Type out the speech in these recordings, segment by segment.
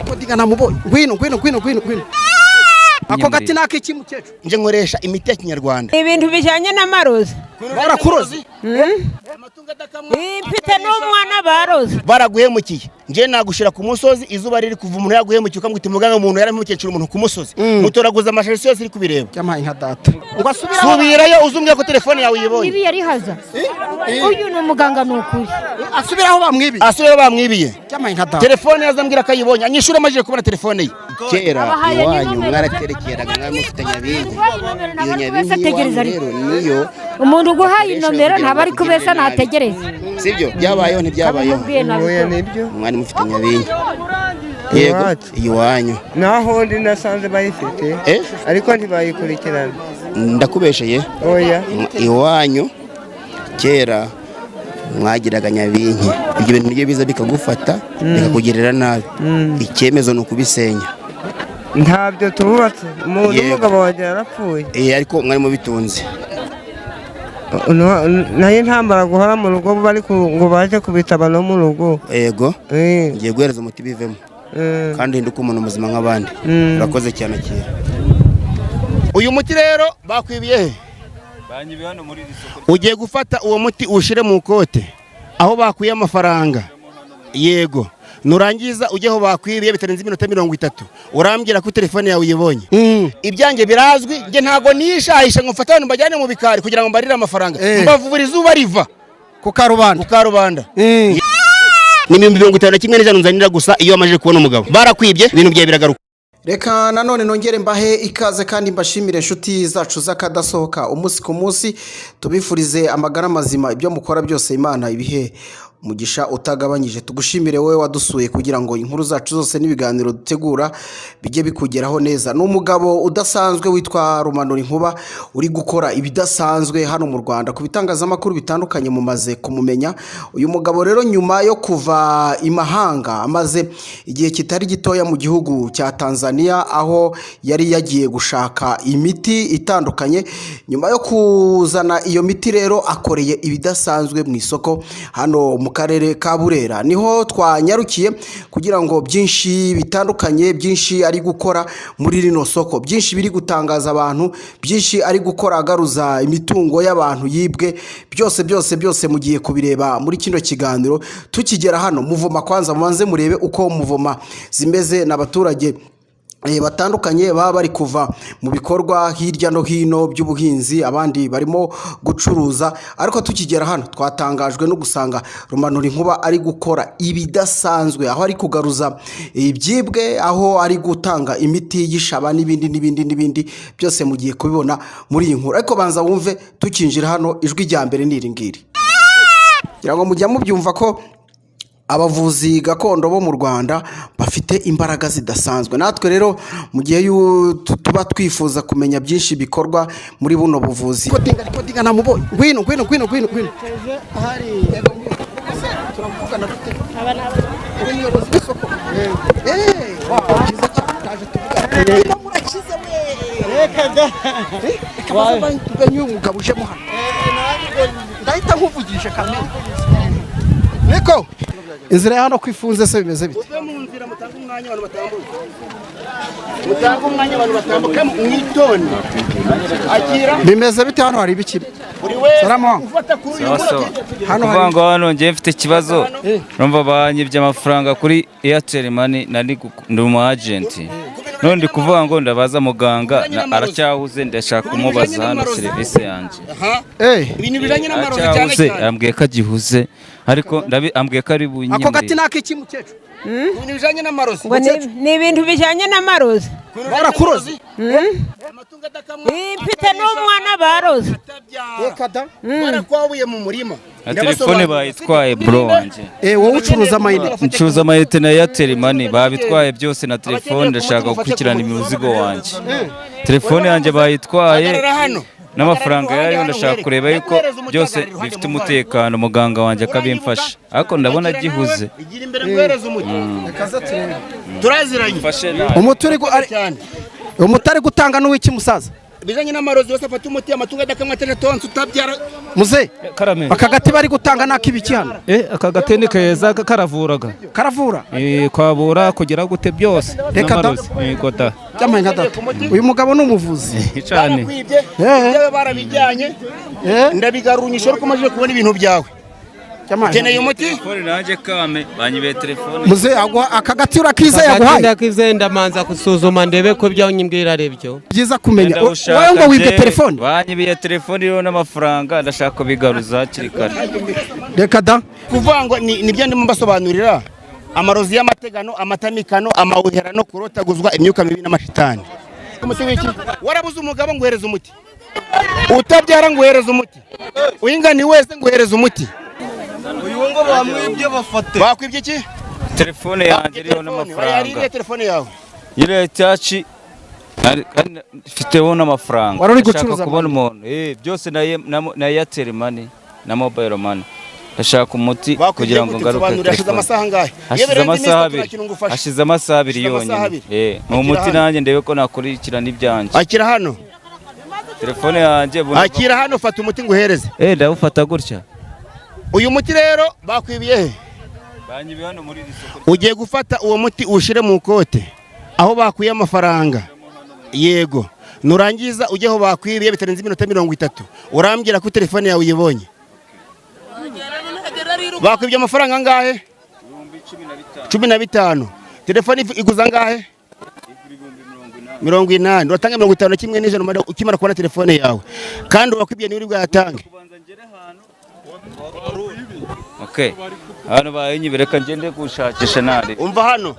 Kodinga namubonye. Ngwino. Ako gati nakici mukecuru. Nje nkoresha imiti ya Kinyarwanda. Ibintu bijanye n'amarozi. Barakurozi. Mfite n'umwana barozi. Baraguhemukiye. Nje nagushira ku musozi izuba riri kuva umuntu yaguhemukiye ukamwita muganga umuntu yaramukecuru umuntu ku musozi. Mutoraguza amashariso yose iri kubireba. Cyamaye nka data. Ngo subirayo uzumbye ko telefone yawe yibonye. Ibi yari haza. Uyu ni umuganga nukuri. Asubiraho bamwibiye. Asubiraho bamwibiye. Cyamaye nka data. Telefone yazambwira kayibonye. Anyishura amajije kubona telefone ye. Kera iwanyu mwaraterekeraga mwamufitanya bingi. Iyo nyabizi rero niyo umuntu guhaye inomero ntaba ari kubesa nategereza. Sibyo byabayeho ntibyabayeho. Oya nibyo. Mwari mufitanya bingi. Yego iwanyu. Naho ndi nasanze bayifite. Ariko ntibayikurikirana. Ndakubesheye. Oya. Iwanyu kera mwagiraga nyabinki. Ibyo bintu nibyo biza bikagufata bikakugirira nabi. Icyemezo no kubisenya. Ntabyo tububatse. Umugabo wanjye yarapfuye. Ariko mwari mu bitunze. Naye ntambara guhora mu rugo bari ngo baje kubitaba no mu rugo. Yego. Ngiye guhereza umuti bivemo. Kandi hinduka umuntu muzima nk'abandi. Urakoze cyane kera. Uyu muti rero bakwibiye he? Banyibiye hano muri isoko. Ugiye gufata uwo muti ushire mu kote aho bakuye amafaranga. Yego. Nurangiza ujyeho bakwibiye bitarenze iminota 30 urambwira ko telefone yawe uyibonye. Ibyange birazwi nge ntago nishahisha ngo mfata abantu bajyane mu bikari kugira ngo mbarire amafaranga. Mbavubura izuba riva ku Karubanda. Ni 51 n'ijana nzanira gusa iyo amaje kubona umugabo. Barakwibye ibintu byawe biragaruka. Reka nanone nongere mbahe ikaze kandi mbashimire inshuti zacu zakadasohoka umunsi ku munsi tubifurize amagara mazima ibyo mukora byose Imana ibihe umugisha utagabanyije. Tugushimire wowe wadusuye kugira ngo inkuru zacu zose n'ibiganiro dutegura bijye bikugeraho neza. N'umugabo udasanzwe witwa Rumanura Inkuba uri gukora ibidasanzwe hano mu Rwanda ku bitangazamakuru bitandukanye mumaze kumumenya. Uyu mugabo rero nyuma yo kuva imahanga amaze igihe kitari gitoya mu gihugu cya Tanzania aho yari yagiye gushaka imiti itandukanye. Nyuma yo kuzana iyo miti rero akoreye ibidasanzwe mu isoko hano mu karere ka Burera. Niho twanyarukiye kugira ngo byinshi bitandukanye byinshi ari gukora muri rino soko, byinshi biri gutangaza abantu, byinshi ari gukora agaruza imitungo y'abantu yibwe, byose mugiye kubireba muri kino kiganiro. Tukigera hano muvoma kwanza mubanze murebe uko muvoma zimeze n'abaturage batandukanye baba bari kuva mu bikorwa hirya no hino by'ubuhinzi, abandi barimo gucuruza. Ariko tukigera hano twatangajwe no gusanga Rumanura Inkuba ari gukora ibidasanzwe, aho ari kugaruza ibyibwe, aho ari gutanga imiti y'ishaba n'ibindi byose mugiye kubibona muri iyi nkuru. Ariko banza wumve tukinjira hano ijwi rya mbere niringiri kugira ngo mujya mubyumva ko abavuzi gakondo bo mu Rwanda bafite imbaraga zidasanzwe. Natwe rero mu gihe tuba twifuza kumenya byinshi bikorwa muri buno buvuzi. Kodinga namubonye. Ngwino. Ahari turavugana dute? Umuyobozi w'isoko. Kaje tuvuga. Murakize we. Reka da. Wabaye tuganyuye umugabo uje mu hano. Ndahita nkuvugisha kamera. Niko inzira hano kwifunze se bimeze bite? Uve mu nzira mutanga umwanya abantu batambuka. Mutanga umwanya abantu batambuka mwitoni. Agira bimeze bite hano hari ibiki? Salama. Hano kuvango hano ngiye mfite ikibazo. Numva banyibye amafaranga kuri Airtel Money nari mu agent. None ndi kuvuga ngo ndabaza muganga aracyahuze ndashaka kumubaza hano service yanjye. Ibintu bijanye n'amarozi cyane cyane. Ambwiye ko agihuze ariko ambwiye ko ari bunyimbe. Ako gati nakici mukecuru. Ibintu bijanye n'amarozi. Ni ibintu bijanye n'amarozi. Barakurozi. Mfite n'umwana barozi. Reka da. Barakwabuye mu murima. Telefone bayitwaye bro wanje. Wowe ucuruza amayinite. Ncuruza amayinite na Airtel Money babitwaye byose na telefone ndashaka gukurikirana imizigo wanje. Telefone yanjye bayitwaye n'amafaranga yayo ndashaka kureba yuko byose bifite umutekano muganga wanje akabimfasha. Ariko ndabona gihuze. Igira imbere ngwereza umuti. Turaziranye. Umuturi ari gutanga n'uwiki musaza. bijanye n'amarozi yose afata umuti amatungo adakamwa atari tonse utabyara muze karame aka gati bari gutanga nakibiki hano aka gati ni keza karavuraga karavura kwabura kugira gute byose Reka da. yego da cyamaye nka data uyu mugabo ni umuvuzi cyane ibyo barabijyanye ndabigarunyisha ariko maje kubona ibintu byawe keneye umuti telefone nanjye kame banyibeye telefone muze aka gati urakiza yaguhaye ndakize ndamanza gusuzuma ndebe ko ibyo nyimbwira ari byo byiza kumenya wowe ngo wibye telefone banyibeye telefone iriho n'amafaranga ndashaka kubigaruza hakiri kare reka da kuvuga ngo nibyo ndimo mbasobanurira amarozi y'amategano amatamikano amawuherano kurotaguzwa imyuka mibi n'amashitani umuti wiki warabuze umugabo nguhereza umuti utabyara nguhereza umuti uyingani wese nguhereza umuti uyu ngo bamwibye bafate bakwibye iki telefone yanjye iriho n'amafaranga yari telefone yawe yire cyaci mfiteho n'amafaranga Wari uri gucuruza kubona umuntu byose na Airtel money na mobile money ndashaka umuti kugira ngo ngaruke hashize amasaha ngahe hashize amasaha abiri yonyine ni umuti nanjye ndebe ko nakurikirana ibyanjye akira hano telefone yanjye akira hano fata umuti nguhereze ndawufata gutya uyu muti rero bakwibiye he banyibiye hano muri iri soko ugiye gufata uwo muti ushire mu kote aho bakuye amafaranga yego nurangiza ujye aho bakwibiye bitarenze iminota 30 urambwira ko telefone yawe uyibonye bakwibye amafaranga ngahe 15 telefone iguza ngahe 80 uratanga 51 n'ijana ukimara kubona telefone yawe kandi wakwibye ni uri bwayatange okay hano bayinyibireka ngende gushakisha nari umva hano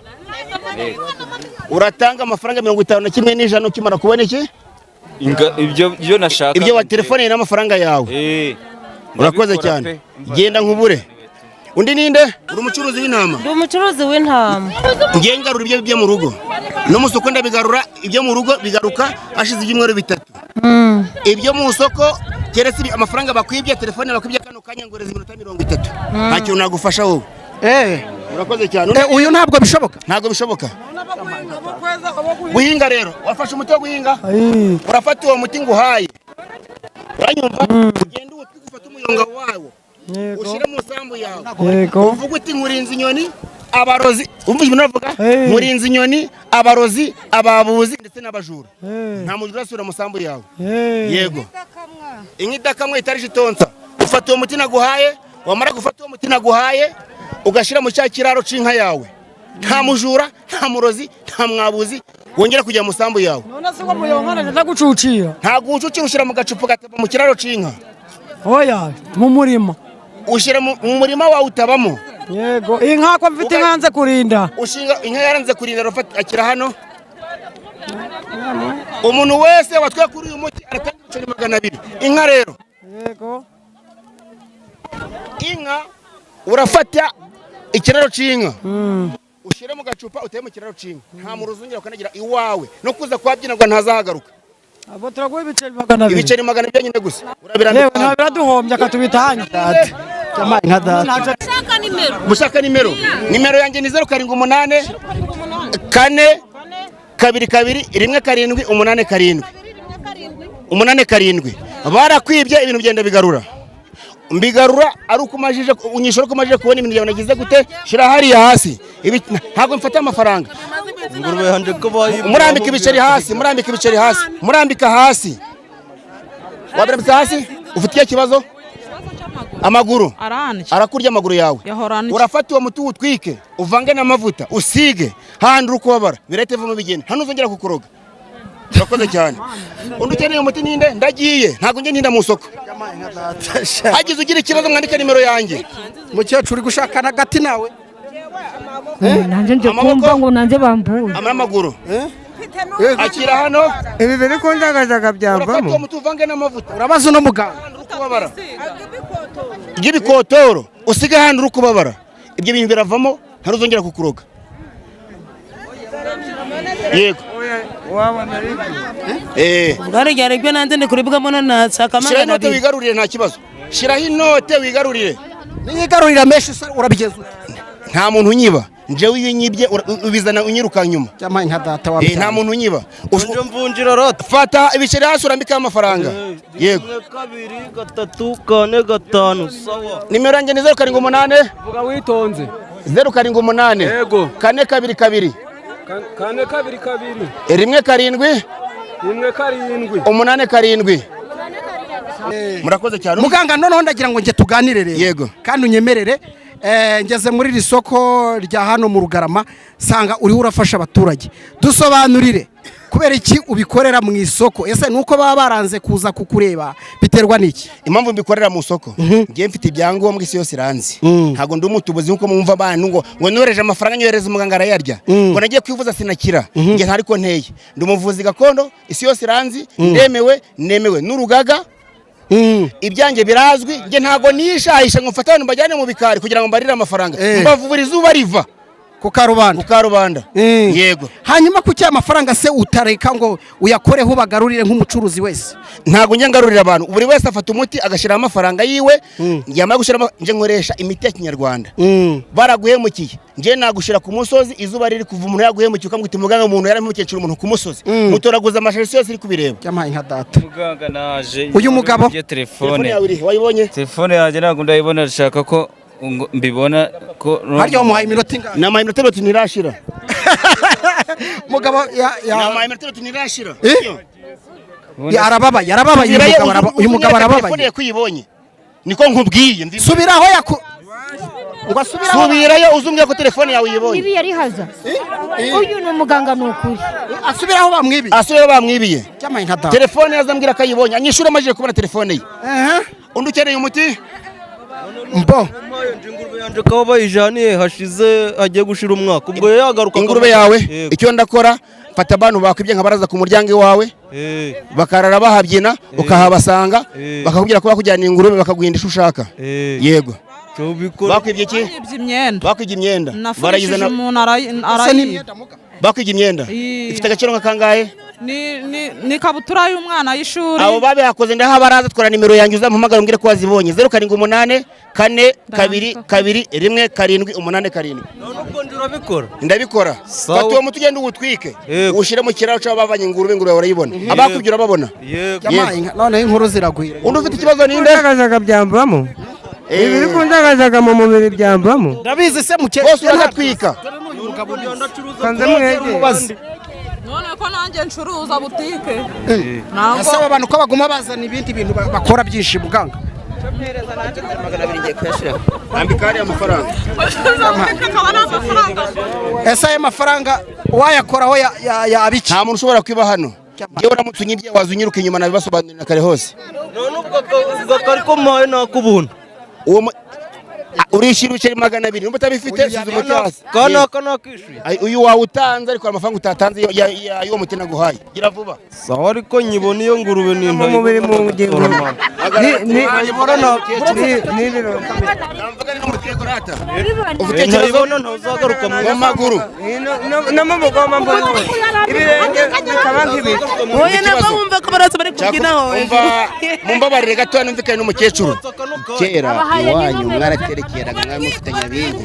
uratanga amafaranga 51 n'ijana ukimara kubona iki ibyo nashaka ibyo wa telefone n'amafaranga yawe urakoze cyane genda nkubure undi ninde uri umucuruzi w'intama ndi umucuruzi w'intama ngengarura ibyo byo mu rugo no mu soko ndabigarura ibyo mu rugo bigaruka ashize ibyumweru 3 ibyo mu soko keretse amafaranga bakwibye telefone bakwibye kano kanya ngoreza iminota 30 nta kintu nagufasha wowe urakoze cyane uyu ntabwo bishoboka guhinga rero wafashe umuti wo guhinga urafata uwo muti nguhaye uranyumva ugenda ufata umuyonga wawo ushire mu sambu yawe uvuga uti nkurinze inyoni abarozi umva ibintu navuga nkurinze inyoni abarozi ababuzi ndetse n'abajura nta mujura asura mu sambu yawe yego inkidakamwe itarije itonsa ufata uwo muti naguhaye wamara gufata uwo muti naguhaye ugashira mu cya kiraro c'inka yawe nta mujura nta murozi nta mwabuzi wongera kujya mu sambu yawe none se ngo muyonkana ndagucucira nta gucucira ushira mu gacupa gataba mu kiraro c'inka oya mu murima ushira mu murima wawe utabamo yego inka ko mfite inkanze kurinda ushinga inka yaranze kurinda rufata akira hano umuntu wese watwe kuri uyu muti aratanga 200 inka rero yego inka urafata ikiraro c'inka ushire mu gacupa uteye mu kiraro c'inka nta muruzungira ukanagira iwawe no kuza kwabyinirwa ntazahagaruka abo turaguha ibiceri 200 ibiceri 200 byanyine gusa yewe ntabiraduhombya katubitahanye cyamaye nka data mushaka nimero yanjye ni 078 4 2 2 1 7 8 7 barakwibye ibintu bigenda mbigarura ari uko umajije unyishora ko umajije kubona ibintu byawe nagize gute shira hariya hasi ntabwo mfata amafaranga ingurube hande ko bayi murambika ibiceri hasi murambika hasi wabrambika hasi ufitiye kibazo amaguru arakurya amaguru yawe urafata uwo muti utwike uvange n'amavuta usige handi ukubabara birete vuba bigenda hano uzongera kukoroga urakoze cyane undi ukeneye umuti ninde ndagiye ntabwo nge ntinda mu soko hagize ugira ikibazo mwandika nimero yanjye mukecuru gushaka na gati nawe nanjye nje kumva ngo nanjye bambuye amaguru akira hano ibi biri kunjagajaga byavamo urafata uwo muti uvange n'amavuta urabaza uno muganga ukubabara y'ibikotoro usige handi uri kubabara ibyo bintu biravamo ntaruzongera kukuroga yego ngari ryari byo nanze ndi kuribwamo nanatsa shira inote wigarurire nta kibazo shiraho inote wigarurire niyigarurira menshi urabigeza nta muntu unyiba njyewe iyo unyibye ubizana unyiruka nyuma cyamaye nka data wa nta muntu unyiba uje mvunjira rata fata ibiceri hasi urambikaho amafaranga yego 1 2 3 4 5 sawa nimero yanjye ni 078 vuga witonze 078 yego 422 4 rimwe karindwi 8 murakoze cyane muganga noneho ndagira ngo nge tuganire rero yego kandi unyemerere ngeze muri iri soko rya hano mu Rugarama sanga uriho urafasha abaturage dusobanurire kubera iki ubikorera mu isoko ese nuko baba baranze kuza kukureba biterwa n'iki impamvu mbikorera mu soko ngiye mfite ibyangombwa isi yose iranzi ntago ndi umutubuzi nkuko mumva abantu ngo noreje amafaranga nyohereza umuganga arayarya ngo nagiye kwivuza sinakira nge ntariko nteye ndi umuvuzi gakondo isi yose iranzi nemewe n'urugaga ibyanjye birazwi nge ntago nishahisha ngo mfata abantu bajyane mu bikari kugira ngo mbarire amafaranga mbavura izuba riva ku Karubanda yego hanyuma ku cya amafaranga se utareka ngo uyakoreho ubagarurire nk'umucuruzi wese ntago njye ngarurira abantu buri wese afata umuti agashira amafaranga yiwe yamara gushira nje nkoresha imiti ya kinyarwanda baraguhemukiye nje nagushira ku musozi izuba riri kuva umuntu yaguhemukiye ukamwita muganga umuntu yaramukecuru umuntu ku musozi mutoraguza amasharisi yose iri kubireba cyamaye nka data muganga naje uyu mugabo telefone wayibonye telefone yanjye ntabwo ndayibona ndashaka ko mbibona ko harya umuhaye iminota ingana namaye iminota 3 ntirashira mugabo namaye iminota 3 ntirashira yarababaye uyu mugabo arababaye telefone kuyibonye niko nkubwiye subiraho ngo subirayo uzumbye ko telefone yawe yibonye ibi yari haza uyu ni umuganga nukuri asubiraho bamwibiye cyamaye nka data telefone yazambwira kayibonye anyishura amajije kubona telefone ye undi ukeneye umuti mbo ingurube yanje kaba bayijaniye hashize agiye gushira umwaka ubwo yagaruka ingurube yawe icyo ndakora fata abantu bakwibye nkabaraza ku muryango iwawe bakarara bahabyina ukahabasanga bakakubwira ko bakujyana ingurube bakaguhindisha ushaka yego bakwibye iki bakwibye imyenda barayizana umuntu arayiba bakwibye imyenda ifite agaciro nka kangahe ni kabutura y'umwana y'ishuri abo babihakoze ndaha baraza twara nimero yanjye uzamuhamagara umbwire ko wazibonye 078 4 2 2 1 7 8 7 ndabikora fata uwo muti ugenda uwutwike uwushyire mu kiraro cy'abo bavanye ingurube urayibona abakubye urababona none inkuru ziragwira undi ufite ikibazo ninde kundagazaga byambamo ibi kundagazaga mu mubiri byambamo ndabizi se bose uragatwika kanze mwege none ko nanjye ncuruza butike asaba abantu ko baguma bazana ibindi bintu bakora byinshi muganga ambikari amafaranga ese ayo mafaranga wayakoraho yabiki nta muntu ushobora kwiba hano ngewe uramutse unyibye waza unyiruka inyuma nabibasobanurira kare hose none ubwo ko mpaye nakubuntu urishira ibiceri 200 numba utabifite suzuma cyase kana kishuye uyu wawe utanze ariko amafaranga utatanze y'uwo muti naguhaye gira vuba sawa ariko nyibona iyo ngurube ni mu mubiri mu bugingo ufite ikibazo ntuzagaruka mu maguru no mu mugoma mbona ibirenge bikaba nk'ibiti oya nabwo wumva ko baraza bari kubyinaho mumbabarire gato numvikane n'umukecuru kera iwanyu mwaraterekeraga mwamufite nyabingi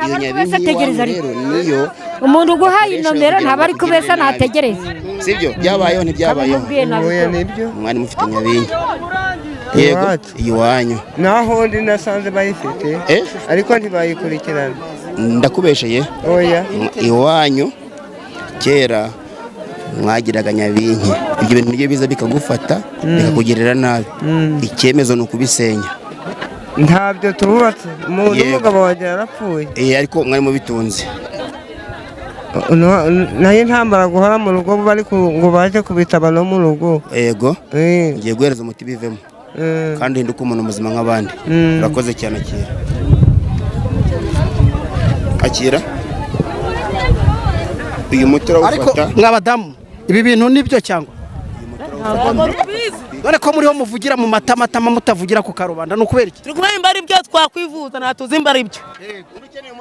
iyo nyabingi rero niyo umuntu uguhaye inomero ntaba ari kubesa nategereza sibyo byabayeho ntibyabayeho oya nibyo mwari mufite nyabingi yego iwanyu naho ndi nasanze bayifite ariko ntibayikurikirana ndakubesheye oya iwanyu kera mwagiraga nyabinki ibyo bintu nibyo biza bikagufata bikakugirira nabi icyemezo ni ukubisenya ntabyo tububatse umuntu umugabo wanjye yarapfuye ariko mwari mubitunze nayo ntambara guhora mu rugo bari ngo baje kubitaba no mu rugo yego ngiye guhereza umuti bivemo kandi hinduka umuntu muzima nk'abandi urakoze cyane akira uyu muti urawufata ariko mwabadamu ibi bintu nibyo cyangwa dore ko muriho muvugira mu matamatama mutavugira ku Karubanda ni ukubera iki turi kubahimba ari byo twakwivuza ntatuzi imba ari byo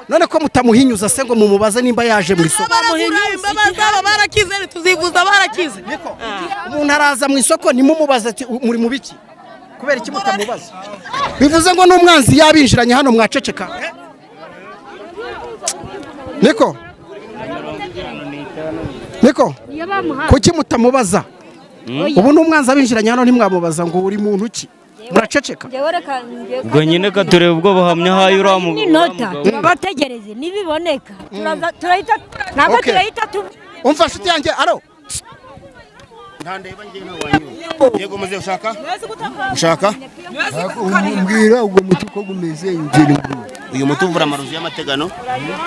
none ko mutamuhinyuza se ngo mumubaze nimba yaje mu isoko baba barakize tuzivuza barakize umuntu araza mu isoko nimumubaze ati muri mu biki kubera iki mutamubaza bivuze ngo n'umwanzi yabinjiranye hano mwaceceka niko kuki mutamubaza ubu n'umwanzi abinjiranye hano ntimwamubaza ngo uri muntu ki muraceceka ubwo nyine ka tureba ubwo buhamya hayo uramu inota bategereze nibiboneka turahita ntabwo turahita umva nshuti yanjye aro ntandeba ngiye nawanyu yego muze ushaka umbwira ubwo muti ko gumeze injiri uyu muti uvura amarozi y'amategano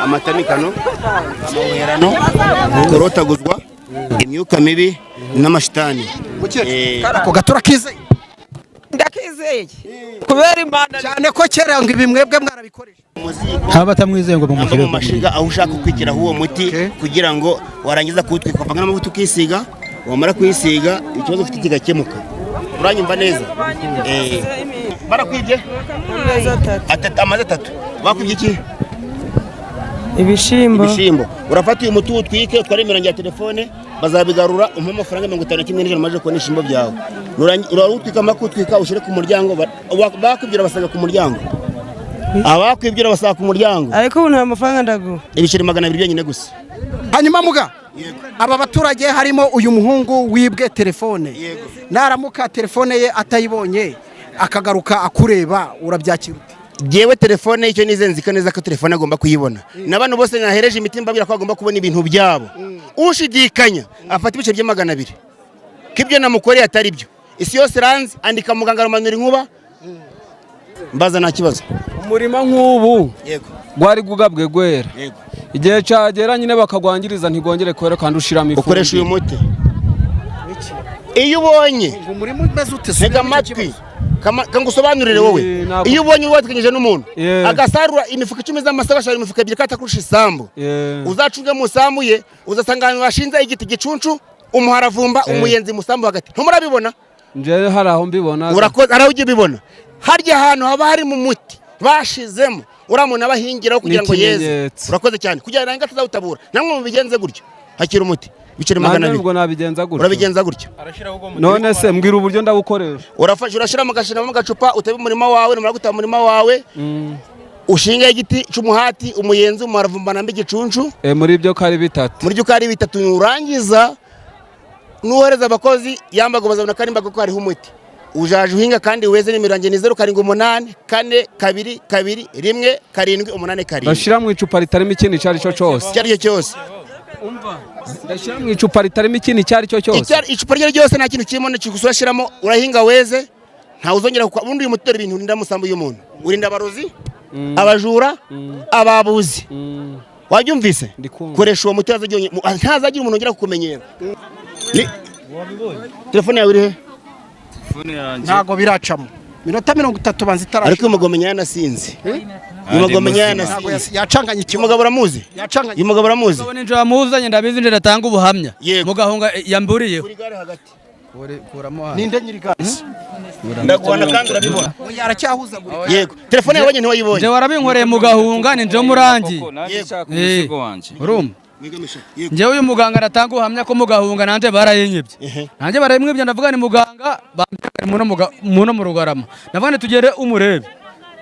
amatanikano amaherano korotaguzwa imyuka mibi n'amashitani ako gatura kize ndakizeye kubera imana cyane ko kera ngo ibi mwebwe mwarabikoresha haba tamwizeye ngo bamushyire mu mashiga aho ushaka kwikiraho uwo muti kugira ngo warangiza kuwutwika ukavanga n'amavuta ukisiga wamara kuyisiga ikibazo ufite kigakemuka uranyumva neza barakwibye amaze 3 bakwibye iki ibishimbo urafata uyu muti utwike utware imirongo ya telefone bazabigarura umpa amafaranga 50 kimwe n'ijana maje kubona ishimbo byawe urarutwika amakutwika ushire ku muryango bakwibye basaga ku muryango abakwibye basaga ku muryango ariko ubu nta mafaranga ndaguha ibiceri 200 byonyine gusa hanyuma muga aba baturage harimo uyu muhungu wibwe telefone naramuka telefone ye atayibonye akagaruka akureba urabyakira jewe telefone icyo nizenzi neza ko telefone agomba kuyibona n'abantu bose nahereje imiti mbabwira ko agomba kubona ibintu byabo ushidikanya afata ibice bye 200 kibyo namukoreye atari byo isi yose ranze andika muganga rumanura inkuba mbaza nta kibazo umurima nk'ubu gwari gugabwe gwera igihe cyagera nyine bakagwangiriza ntigongere kwera kandi ushiramo ifu ukoresha uyu muti iyo ubonye umurima umeze ute ntega amatwi kangusobanurire wowe iyo ubonye wategereje n'umuntu agasarura imifuka 10 z'amasaka ashara imifuka 2 katakurusha isambu uzacunge mu sambu ye uzasangana washinze igiti gicuncu umuharavumba umuyenzi musambu hagati ntumurabibona nje haraho mbibona urakoze araho ujye bibona harya ahantu haba hari mu muti bashizemo uramuna bahingiraho kugira ngo yeze urakoze cyane kugira ngo atazawutabura namwe mubigenze gutyo hakira umuti bicere 200 ubwo nabigenza gutyo urabigenza gutyo none se mbwira uburyo ndawukoresha urafasha urashira mu gashira mu gacupa utebe umurima wawe numara gutaba umurima wawe ushinga igiti cy'umuhati umuyenzi umuharavumba nambi gicuncu muri byo kari bitatu urangiza nuhereza abakozi yambaga bazabona karimba ko hariho umuti ujaje uhinga kandi weze n'imirange ni 078 4 2 2 1 7 8 7 bashira mu icupa ritarimo ikintu cyari cyo cyose umva ndashira mu icupa ritarimo ikintu cyari cyo cyose icupa ryo ryose nta kintu kirimo n'ikigusashiramo urahinga weze nta uzongera ubundi uyu muti ibintu ndinda musambu y'umuntu urinda abarozi abajura ababuzi wabyumvise koresha uwo muti ntazagira umuntu ongera kukumenyera telefone yawe iri he ntago biracamo minota 30 banzi itara ariko umugomenya yanasinze umugomenya yanasinze yacanganye umugabo ramuzi umugabo ramuzi ubone nje amuzanye ndabizi nje natanga ubuhamya mugahunga yamburiyeho ninde nyiri gasi ndagwana kandi urabibona yaracyahuza yego telefone yabonye ntiwayibonye nje warabinkoreye mugahunga ni nje murangi urumva njyewe uyu muganga aratanga ubuhamya ko mugahunga nanjye barayinyibye nanjye barayimwibye ndavuga ni muganga muno mu Rugarama ndavuga tugere umurebe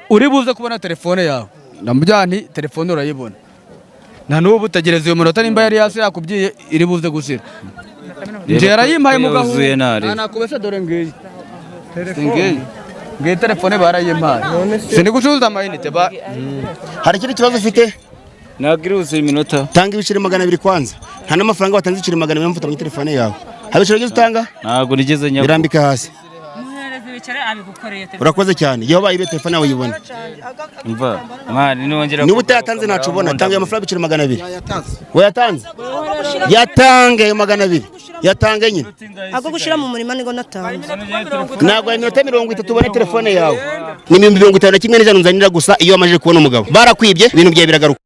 uri buze kubona telefone yawe ndamubwira nti telefone urayibona na n'ubu utegereza uyu munota nimba yari yasi yakubwiye iri buze gusira nje yarayimpaye mugahunga nakubese dore ngiyi ngiyi telefone barayimpaye sindi gucuruza amayinite hari ikindi kibazo ufite nagiruze iminota tanga ibiceri 200 kwanza nta n'amafaranga watanze ibiceri 200 mfata mu telefone yawe habiceri gize utanga ntago nigeze nyako birambika hasi muhereza ibiceri abigukoreye urakoze cyane iyo bayibe telefone yawe uyibona umva mwana nongera niba utayatanze nacu ubona tanga ayo mafaranga ibiceri 200 wayatanze yatange ayo 200 yatange nyine ako gushira mu murima nigo natanze nagwa iminota 30 ubone telefone yawe ni 51 n'ijana nzanira gusa iyo amaje kubona umugabo barakwibye ibintu byawe biragaruka